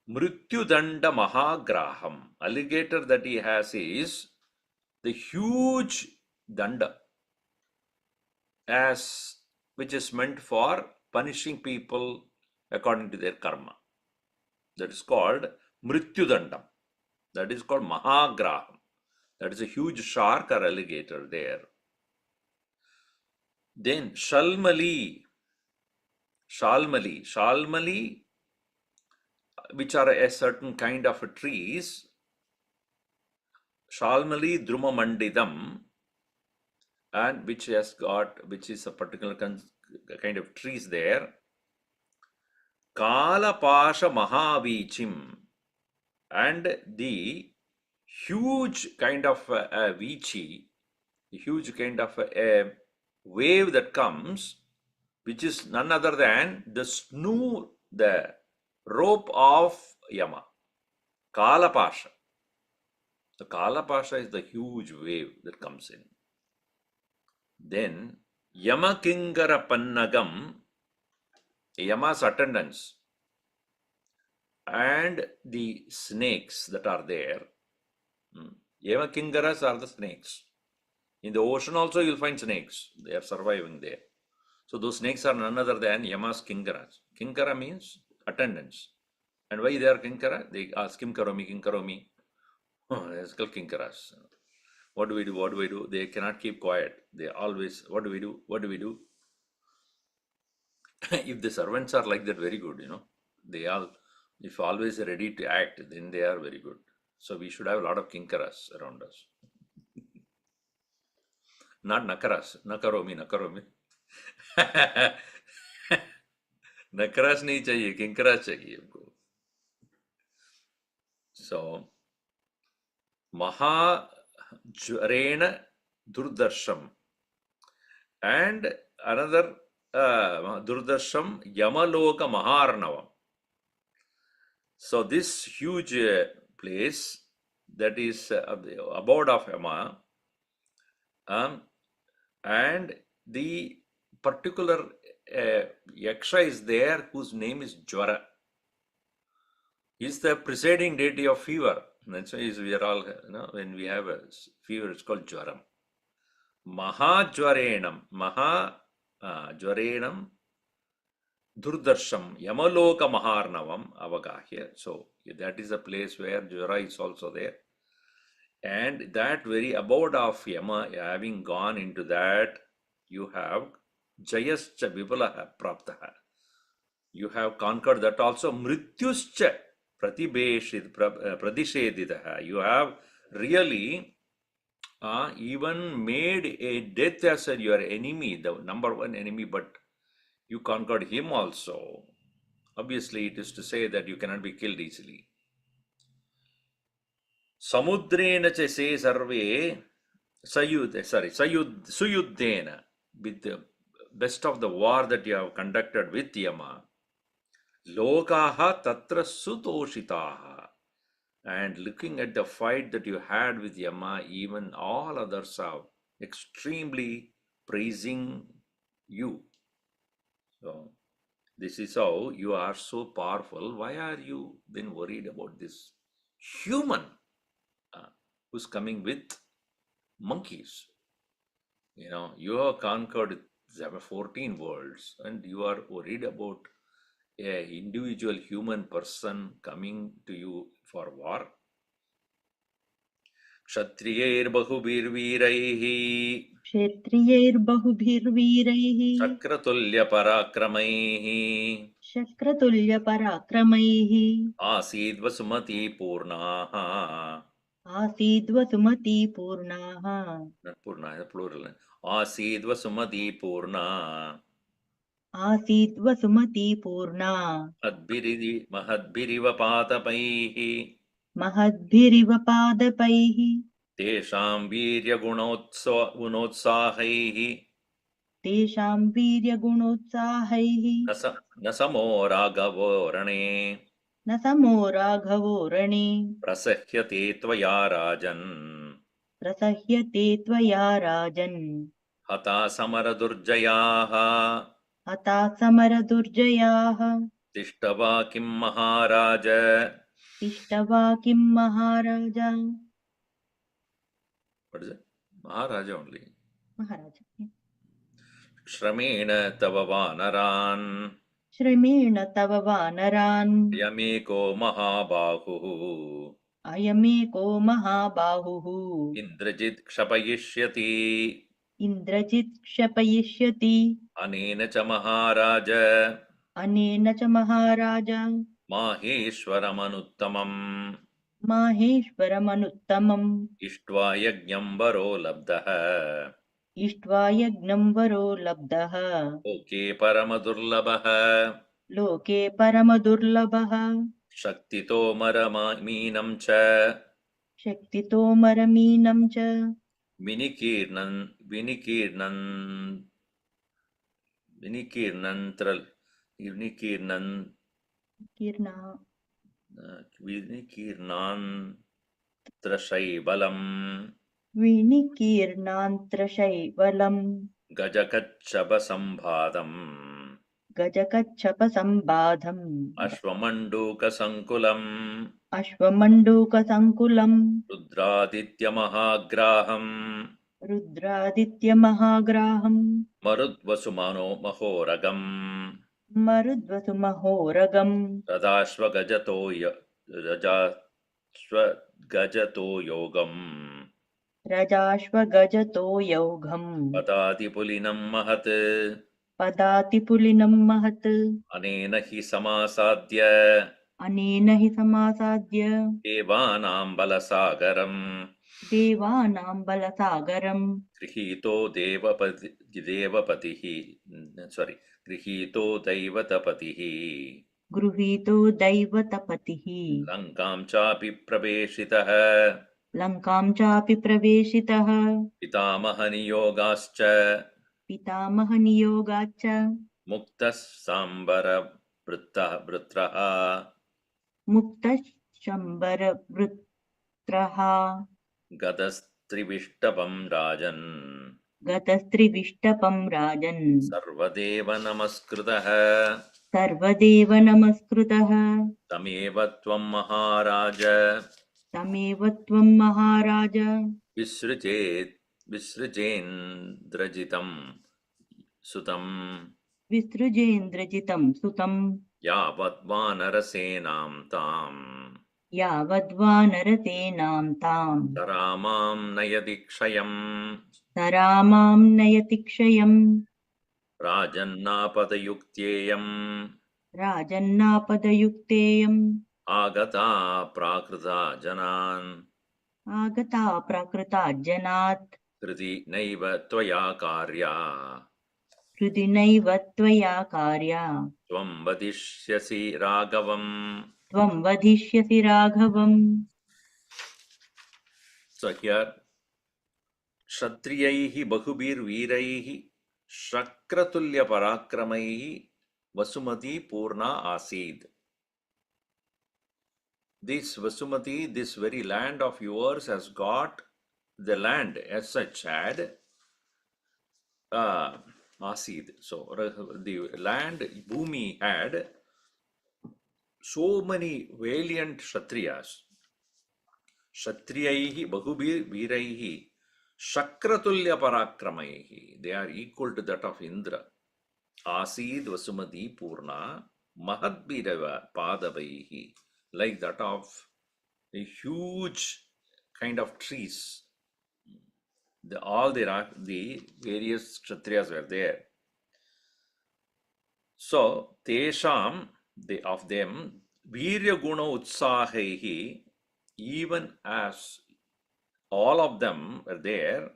Mrityudanda Mahagraham, alligator that he has is the huge danda. as which is meant for punishing people according to their karma. That is called Mrityudandam. That is called Mahagraham. That is a huge shark or alligator there. Then Shalmali, which are a certain kind of trees. Shalmali Drumamandidam, and which is a particular kind of trees there. Kalapasha Mahavichim, and the huge kind of a vichi, huge kind of a wave that comes, which is none other than the rope of Yama. Kalapasha. The Kalapasha is the huge wave that comes in. Then Yamakingara Pannagam, Yama's attendants, and the snakes that are there. Yamakingaras are the snakes. In the ocean also you'll find snakes. They are surviving there. So those snakes are none other than Yama's Kinkaras. Kinkara means attendants. And why they are Kinkara? They ask Kim Karomi, Kim Karomi. It's called Kinkaras. What do we do? What do we do? They cannot keep quiet. They always, what do we do? What do we do? If the servants are like that, very good, They all, if always ready to act, then they are very good. So we should have a lot of Kinkaras around us. Not Nakaras. Nakaromi. Nakaras nahi chahiye, Kinkaras chahiye हमको. So, Mahajwarena Durdarsham, and another Durdarsham Yamaloka Maharnavam. So this huge place that is the abode of Yama, and the particular Yaksha is there whose name is Jwara. He is the presiding deity of fever. That's why we are all, when we have a fever, it's called Jwaram. Mahajwarenam, Jwarenam Durdarsham Yamaloka Maharnavam Avagahya. So that is a place where Jwara is also there. And that very abode of Yama, having gone into that, you have Jayascha Vipalaha Praptaha. You have conquered that also. Mrityuscha Pradisheditaha. You have really even made a death as your enemy, the number one enemy, but you conquered him also. Obviously, it is to say that you cannot be killed easily. Samudrena cha se sarve suyuddena, with the best of the war that you have conducted with Yama. Lokaha tatra sutoshitaha. And looking at the fight that you had with Yama, even all others are extremely praising you. So, this is how you are so powerful. Why are you then worried about this human who's coming with monkeys? You have conquered 14 worlds and you are worried about an individual human person coming to you for war. Kshatriyair क्षत्रियैर्बहुभिर्वीरैः Chakratulya parakramaihi शक्रतुल्यपराक्रमैः Asid Vasumati Purnaha. आसीद्वसुमती पूर्णाः Not Purna, plural. Asid Vasumati Purna. आसीद्वसुमती Purna Mahadbiriva Patapaihi. महद्भिरिव पादपैः Tesham Virya Gunotsahaihi. तेषां वीर्यगुणोत्साहैः Nasamo Raghavorane. न समो राघवो रणे Prasahyate Tvaya Rajan. प्रसह्यते त्वया राजन् Hata Samara Durjayaha. हता समरदुर्जयाः Tishtava Kim Maharaja. तिष्ठवा किं महाराजा What is it? Maharaja only. महाराजा श्रमेण तव वानरान् श्रमेण तव वानरान् यमेको महाबाहुः अयमेको महाबाहुः इन्द्रजित् क्षपयिष्यति इन्द्रजित् क्षपयिष्यति अनेन च महाराज अनेन च महाराज माहेश्वरमनुत्तमम् माहेश्वरमनुत्तमम् इष्ट्वा यज्ञं वरो लब्धः इष्ट्वा यज्ञं वरो लब्धः लोके परमदुर्लभः लोके परमदुर्लभः शक्तितो मरमीनं च शक्तितोमरमीनं च विनिकीर्णन्त्रशैबलम् कीर्णा विनिकीर्णान्त्रशैवलम् गजकच्छपसम्भादम् गजकच्छपसम्बाधम् अश्वमण्डूकसङ्कुलम् अश्वमण्डूकसङ्कुलम् रुद्रादित्यमहाग्राहम् रुद्रादित्यमहाग्राहम् मरुद्वसुमनो महोरगम् मरुद्वसुमहोरगम् रजाश्वगजतो योगम् रजाश्वगजतो यौघम् पदातिपुलिनं महत् पदातिपुलिनं महत् अनेन हि समासाद्य अनेन हि समासाद्य देवानां बलसागरम् देवानां बलसागरम् गृहीतो गृहीतो दैवतपतिः गृहीतो दैवतपतिः लङ्कां चापि प्रवेशितः लङ्कां चापि प्रवेशितः पितामहनियोगाश्च पितामहनियोगाच्च मुक्तः सांबरवृत्रः मुक्तः शम्बरवृत्रः गतस्त्रिविष्टपं राजन् गतस्त्रिविष्टपं राजन् सर्वदेव नमस्कृतः सर्वदेव नमस्कृतः तमेव त्वं महाराज तमेव त्वं महाराज विसृजेन्द्रजितं सुतं विसृजेन्द्रजितं सुतं यावद्वानरसेनां ताम् यावद्वानरसेनां ताम् तरामां नयति क्षयम् तरामां नयति क्षयम् राजन्नापदयुक्त्येयम् राजन्नापदयुक्तेयम् आगता प्राकृता जनान् आगता प्राकृता जनात् हृदि नैव त्वया कार्या हृदि नैव त्वया कार्या त्वं वदिष्यसि राघवम्. त्वं वधिष्यसि राघवम्. So here क्षत्रियैः बहुभिर्वीरैः शक्रतुल्यपराक्रमैः वसुमती पूर्णा आसीत्. This Vasumati, this very land of yours has got the land as such had Asid. So the land, Bhumi had so many valiant Kshatriyas. Kshatriyaihi bahubir viraihi Shakratulya parakramaihi. They are equal to that of Indra. Asid Vasumati Purna Mahadbirava Padavaihi. Like that of a huge kind of trees. All the various Kshatriyas were there. So, Tesham, of them, Virya Guna Utsahaihi, even as all of them were there,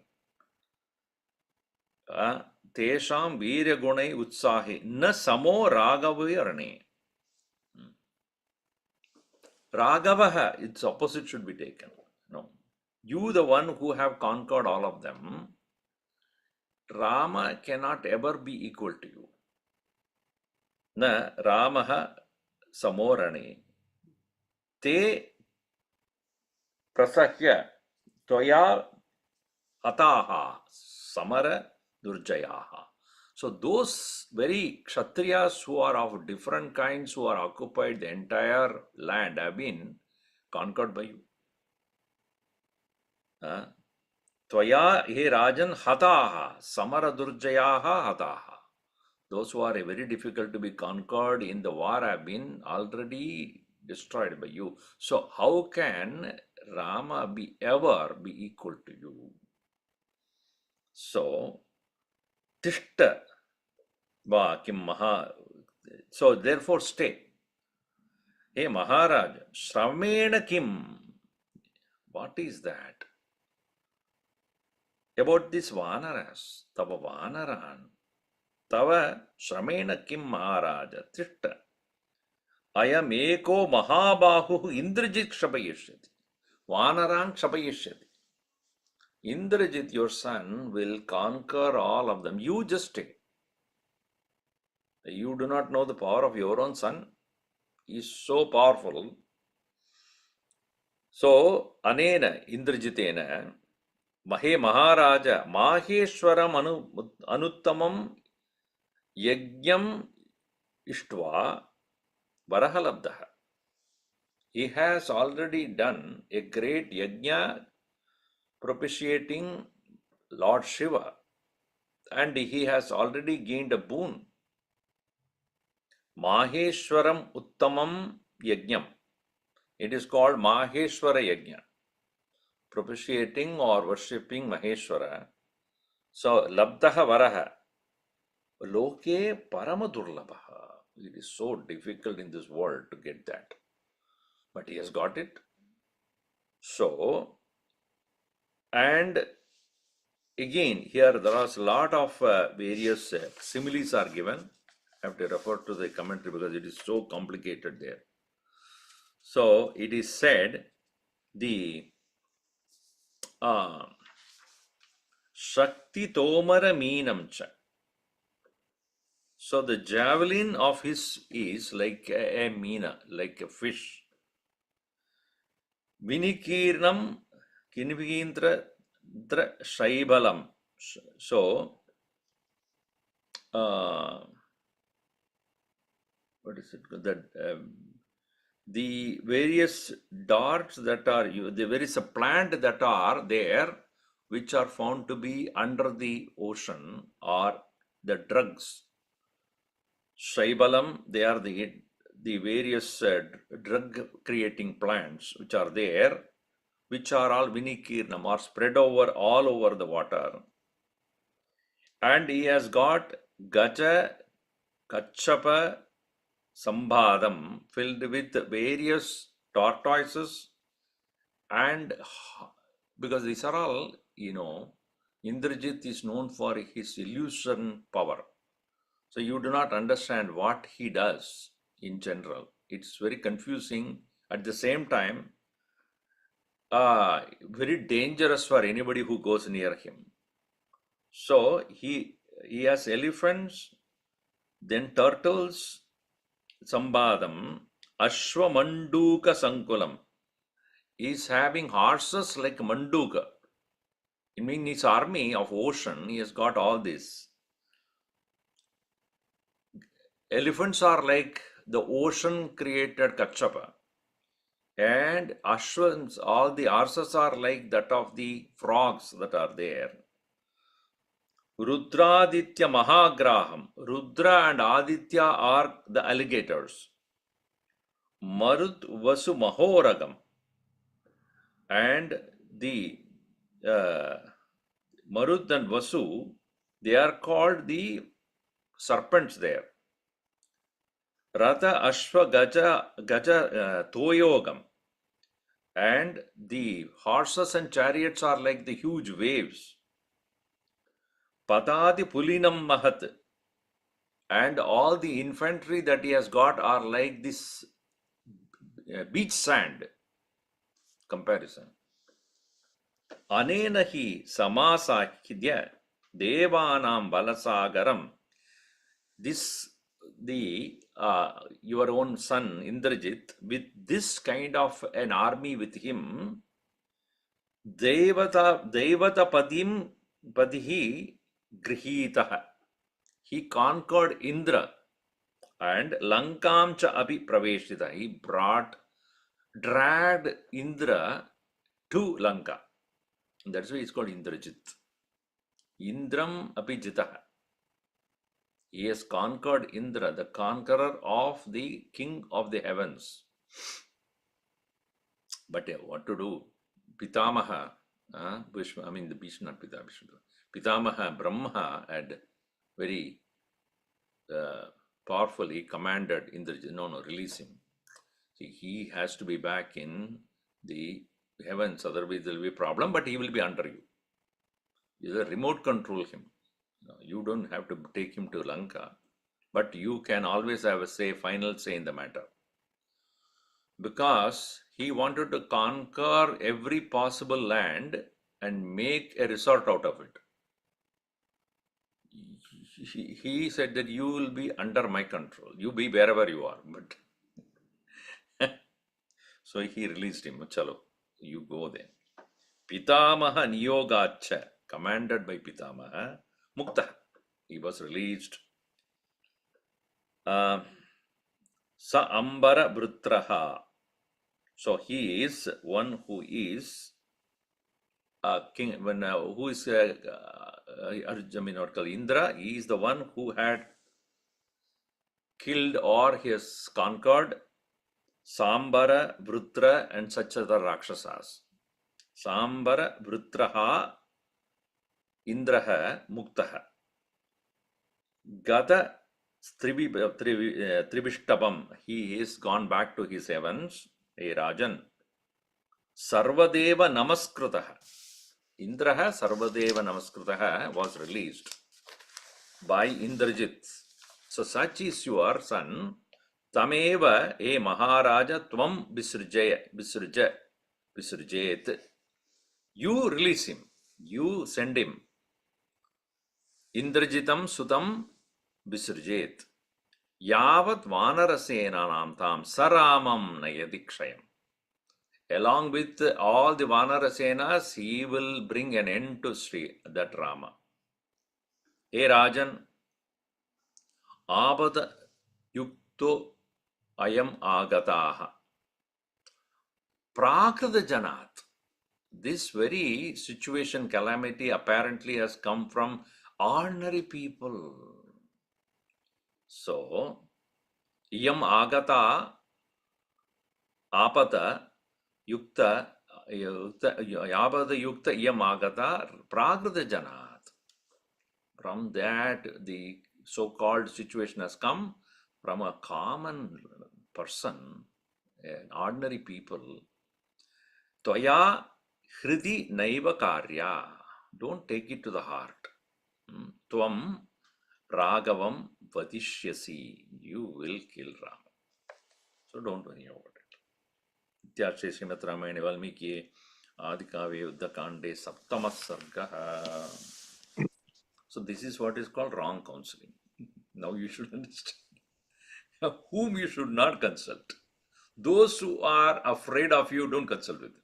Tesham Virya Gunai Utsahi, Na Samo Raghavirane. Raghavaha, its opposite should be taken. No. You, the one who have conquered all of them, Rama cannot ever be equal to you. Na Ramaha samorane te prasahya toya hataha samara durjayaha. So those very Kshatriyas who are of different kinds, who are occupied the entire land, have been conquered by you. Tvaya he Rajan hataha, samara durjayaha hataha. Those who are very difficult to be conquered in the war have been already destroyed by you. So how can Rama be ever be equal to you? So tishta va kim maha. So therefore stay. Hey Maharaj, Shramena kim. What is that? About this Vanaras, Tava Vanaran, Tava Shramena kim Maharaja, Tishta. Ayam eko Mahabahu Indrajit Kshabhayishyati. Vanarang Kshabhayishyati. Indrajit, your son, will conquer all of them. You just stay. You do not know the power of your own son. He is so powerful. So, Anena Indrajitena, Mahe Maharaja, Maheshwaram Anuttamam Yajnam Ishtva Varahalabdaha. He has already done a great yajna propitiating Lord Shiva, and he has already gained a boon. Maheshwaram Uttamam Yajnam. It is called Maheshwara Yajna, propitiating or worshipping Maheshwara. So, Labdaha Varaha. Loke Paramadurlabaha. It is so difficult in this world to get that. But he has got it. So, and again, here there are a lot of various similes are given. I have to refer to the commentary because it is so complicated there. So, it is said the Shakti Tomara Meenamcha. So, the javelin of his is like a meena, like a fish. Vinikirnam Kinvindra Shaibalam. So, what is it? That the various darts that are, there is a plant that are there, which are found to be under the ocean, are the drugs. Shaibalam, they are the various drug creating plants which are there, which are all vinikirnam, are spread over all over the water. And he has got Gaja Kachapa Sambhadam filled with various tortoises, and because these are all, Indrajit is known for his illusion power. So you do not understand what he does in general. It's very confusing. At the same time, very dangerous for anybody who goes near him. So he has elephants, then turtles, Sambadam, Ashwamanduka Sankulam. He is having horses like Manduka. In his army of ocean, he has got all this. Elephants are like the ocean created Kachapa. And Ashwans, all the horses are like that of the frogs that are there. Rudraditya Mahagraham. Rudra and Aditya are the alligators. Marut Vasu Mahoragam. And the Marut and Vasu, they are called the serpents there. Ratha Ashwa Gaja Toyogam. And the horses and chariots are like the huge waves. Padadi Pulinam Mahat. And all the infantry that he has got are like this beach sand comparison. Anena hi samasahidya devanam balasagaram. This, your own son Indrajit, with this kind of an army with him, Devata Padim Padihi Grihitaha. He conquered Indra and Lankam cha api praveshita. He dragged Indra to Lanka. That's why it's called Indrajit. Indram api jitah. He has conquered Indra, the conqueror of the king of the heavens. But what to do? Pitamaha, Bhishma, I mean the Bhishma, not Bhishma. Pitamaha Brahma had very powerfully commanded Indrajit, no, release him. See, he has to be back in the heavens, otherwise there will be a problem, but he will be under you. You will remote control him. You don't have to take him to Lanka, but you can always have a say, final say in the matter. Because he wanted to conquer every possible land and make a resort out of it. He said that you will be under my control. You be wherever you are. But so he released him. Chalo, you go there. Pitamaha Niyogacha, commanded by Pitamaha, Mukta. He was released. Sa Ambara Brutraha. So he is one who is king. When who is Indra? He is the one who had killed or he has conquered Sambara, Brutra, and such other Rakshasas. Sambara, Brutraha, Indraha, Muktaha. Gata Tribishtabam. He is gone back to his heavens. Hey Rajan. Sarvadeva Namaskrutaha. Indraha Sarvadeva Namaskrutaha was released by Indrajit. So such is your son. Tameva e Maharaja Tvam Visrjayet. You release him. You send him. Indrajitam Sutam Visrjayet. Yavat Vanarasenanam Tam Saramam Nayadikshayam. Along with all the Vanarasenas, he will bring an end to that Rama. Hey Rajan, Abada Yukto Ayam Agataha. Prakrita Janat. This very situation, calamity, apparently has come from ordinary people. So, Iyam Agata Apata Yukta Yabada Yukta Iyam Agata Prakrita Janat. From that, the so-called situation has come from a common person, an ordinary people. Toya Hridi Naiva Karya. Don't take it to the heart. Tvam Ragavam Vadishyasi. You will kill Rama. So don't worry about it. Ityarche Srimad Ramayana Valmiki Adikave Yuddhakande Saptama Sarga. So this is what is called wrong counseling. Now you should understand whom you should not consult. Those who are afraid of you, don't consult with them.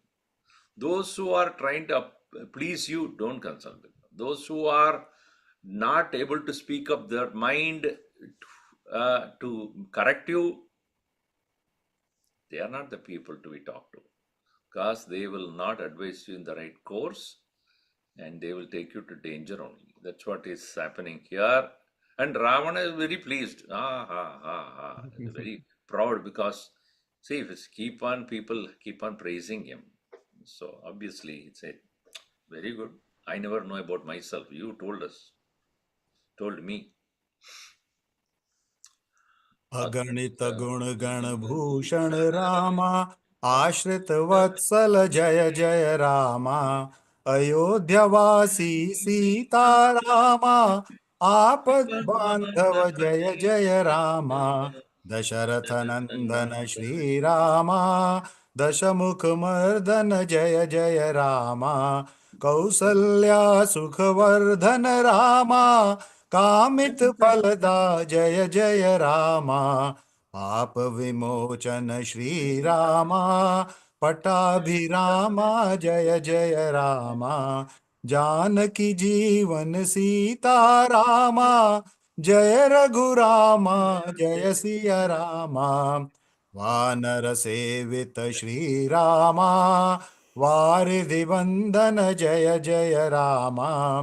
Those who are trying to please you, don't consult with them. Those who are not able to speak up their mind to correct you, they are not the people to be talked to, because they will not advise you in the right course and they will take you to danger only. That's what is happening here. And Ravana is very pleased. Very proud, because see, if people keep on praising him. So obviously it's a very good. I never know about myself. You told me. अगणित गुण गण भूषण रामा आश्रित वत्सल जय जय रामा अयोध्यावासी सीता रामा आपद बांधव जय जय रामा दशरथ नंदन श्री रामा दशमुख मर्दन जय जय रामा कौसल्या सुखवर्धन रामा कामित फलदा जय जय रामा पाप विमोचन श्री रामा पटाभिरामा जय जय रामा जानकी जीवन सीता रामा जय रघुरामा जय सिया रामा वानर सेवित श्री रामा वारिधि वंदन जय जय रामा,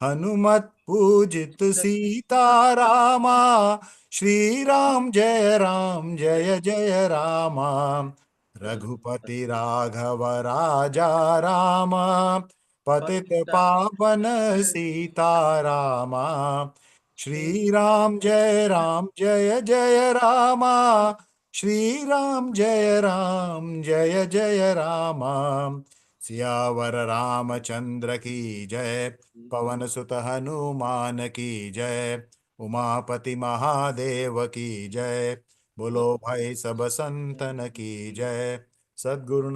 हनुमत पूजित सीता रामा। श्री राम जय जय रामा, रघुपति राघव राजा रामा। पतित पावन सीता रामा, श्री राम जय जय रामा। श्री राम जय जय रामा। सियावर रामचंद्र की जय, पवन सुत हनुमान की जय, उमापति महादेव की जय। बोलो भाई सब संतन की जय। सद्गुरु